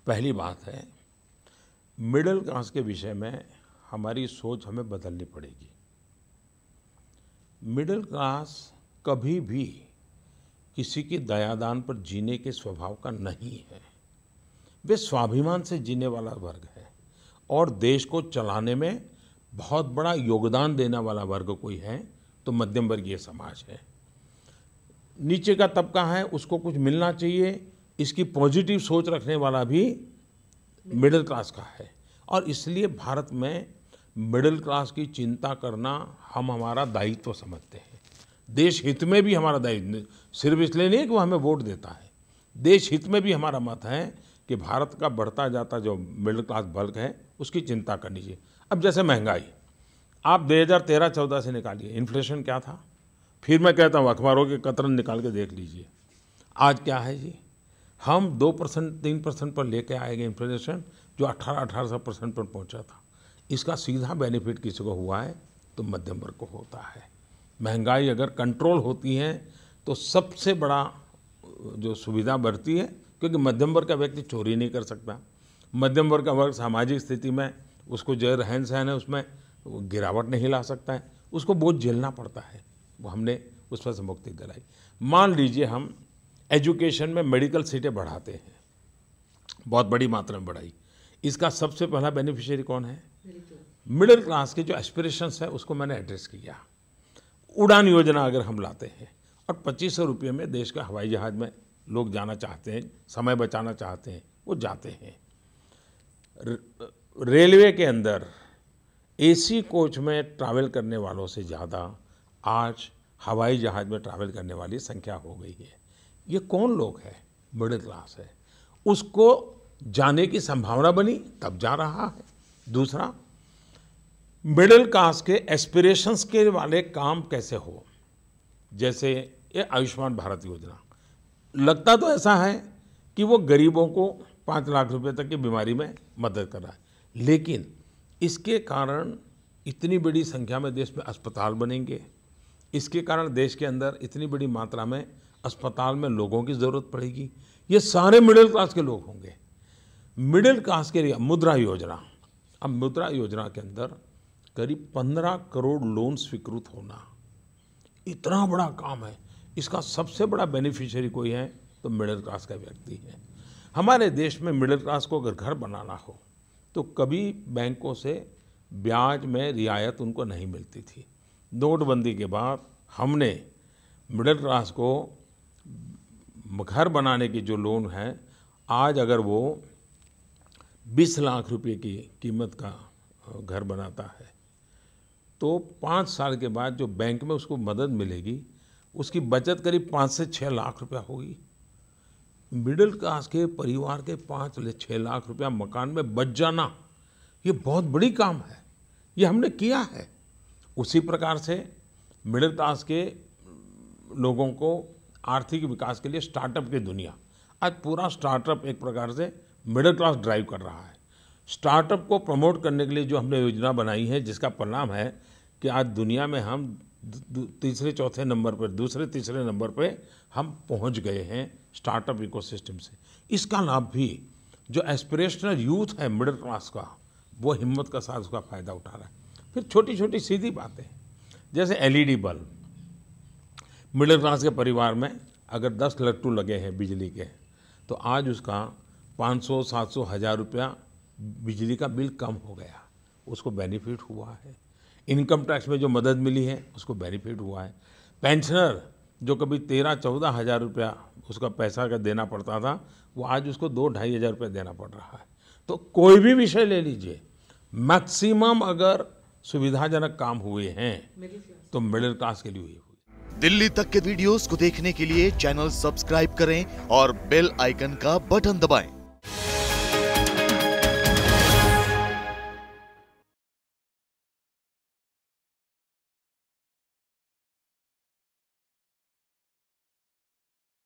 पहली बात है, मिडिल क्लास के विषय में हमारी सोच हमें बदलनी पड़ेगी। मिडिल क्लास कभी भी किसी की दयादान पर जीने के स्वभाव का नहीं है। वे स्वाभिमान से जीने वाला वर्ग है और देश को चलाने में बहुत बड़ा योगदान देने वाला वर्ग कोई है तो मध्यम वर्गीय समाज है। नीचे का तबका है, उसको कुछ मिलना चाहिए, इसकी पॉजिटिव सोच रखने वाला भी मिडिल क्लास का है। और इसलिए भारत में मिडिल क्लास की चिंता करना हम हमारा दायित्व समझते हैं। देश हित में भी हमारा दायित्व, सिर्फ इसलिए नहीं कि वो हमें वोट देता है, देश हित में भी हमारा मत है कि भारत का बढ़ता जाता जो मिडिल क्लास वर्ग है उसकी चिंता करनी चाहिए। अब जैसे महंगाई आप 2013-14 से निकालिए, इन्फ्लेशन क्या था, फिर मैं कहता हूँ अखबारों के कतरन निकाल के देख लीजिए, आज क्या है जी। हम 2% 3% पर लेके आएंगे इन्फ्लेशन, जो 18% पर पहुँचा था। इसका सीधा बेनिफिट किसी को हुआ है तो मध्यम वर्ग को होता है। महंगाई अगर कंट्रोल होती है तो सबसे बड़ा जो सुविधा बढ़ती है, क्योंकि मध्यम वर्ग का व्यक्ति चोरी नहीं कर सकता। मध्यम वर्ग का वर्ग सामाजिक स्थिति में उसको जो रहन सहन है उसमें गिरावट नहीं ला सकता है, उसको बहुत झेलना पड़ता है। वो हमने उस पर से मुक्ति दिलाई। मान लीजिए हम एजुकेशन में मेडिकल सीटें बढ़ाते हैं, बहुत बड़ी मात्रा में बढ़ाई, इसका सबसे पहला बेनिफिशियरी कौन है? मिडिल क्लास के जो एस्पिरेशंस है उसको मैंने एड्रेस किया। उड़ान योजना अगर हम लाते हैं और 2500 रुपये में देश के हवाई जहाज़ में लोग जाना चाहते हैं, समय बचाना चाहते हैं, वो जाते हैं। रेलवे के अंदर एसी कोच में ट्रैवल करने वालों से ज़्यादा आज हवाई जहाज़ में ट्रैवल करने वाली संख्या हो गई है। ये कौन लोग हैं? मिडिल क्लास है। उसको जाने की संभावना बनी तब जा रहा है। दूसरा, मिडिल क्लास के एस्पिरेशंस के वाले काम कैसे हो, जैसे ये आयुष्मान भारत योजना, लगता तो ऐसा है कि वो गरीबों को 5 लाख रुपए तक की बीमारी में मदद कर रहा है, लेकिन इसके कारण इतनी बड़ी संख्या में देश में अस्पताल बनेंगे, इसके कारण देश के अंदर इतनी बड़ी मात्रा में अस्पताल में लोगों की ज़रूरत पड़ेगी। ये सारे मिडिल क्लास के लोग होंगे। मिडिल क्लास के लिए मुद्रा योजना, अब मुद्रा योजना के अंदर करीब 15 करोड़ लोन स्वीकृत होना, इतना बड़ा काम है। इसका सबसे बड़ा बेनिफिशियरी कोई है तो मिडिल क्लास का व्यक्ति है। हमारे देश में मिडिल क्लास को अगर घर बनाना हो तो कभी बैंकों से ब्याज में रियायत उनको नहीं मिलती थी। नोटबंदी के बाद हमने मिडिल क्लास को घर बनाने की जो लोन है, आज अगर वो 20 लाख रुपए की कीमत का घर बनाता है तो 5 साल के बाद जो बैंक में उसको मदद मिलेगी, उसकी बचत करीब 5 से 6 लाख रुपया होगी। मिडिल क्लास के परिवार के 5 से 6 लाख रुपया मकान में बच जाना, ये बहुत बड़ी काम है, ये हमने किया है। उसी प्रकार से मिडिल क्लास के लोगों को आर्थिक विकास के लिए स्टार्टअप की दुनिया, आज पूरा स्टार्टअप एक प्रकार से मिडिल क्लास ड्राइव कर रहा है। स्टार्टअप को प्रमोट करने के लिए जो हमने योजना बनाई है, जिसका परिणाम है कि आज दुनिया में हम तीसरे चौथे नंबर पर, दूसरे तीसरे नंबर पे हम पहुंच गए हैं स्टार्टअप इकोसिस्टम से। इसका लाभ भी जो एस्पिरेशनल यूथ है मिडिल क्लास का, वो हिम्मत का साथ उसका फ़ायदा उठा रहा है। फिर छोटी छोटी सीधी बातें, जैसे एलईडी बल्ब, मिडिल क्लास के परिवार में अगर 10 लट्टू लगे हैं बिजली के, तो आज उसका 500, 700, 1000 रुपया बिजली का बिल कम हो गया, उसको बेनिफिट हुआ है। इनकम टैक्स में जो मदद मिली है उसको बेनिफिट हुआ है। पेंशनर जो कभी 13-14 हज़ार रुपया उसका पैसा का देना पड़ता था, वो आज उसको 2-2.5 हज़ार रुपये देना पड़ रहा है। तो कोई भी विषय ले लीजिए, मैक्सिमम अगर सुविधाजनक काम हुए हैं तो मिडिल क्लास के लिए हुए। दिल्ली तक के वीडियोस को देखने के लिए चैनल सब्सक्राइब करें और बेल आइकन का बटन दबाएं।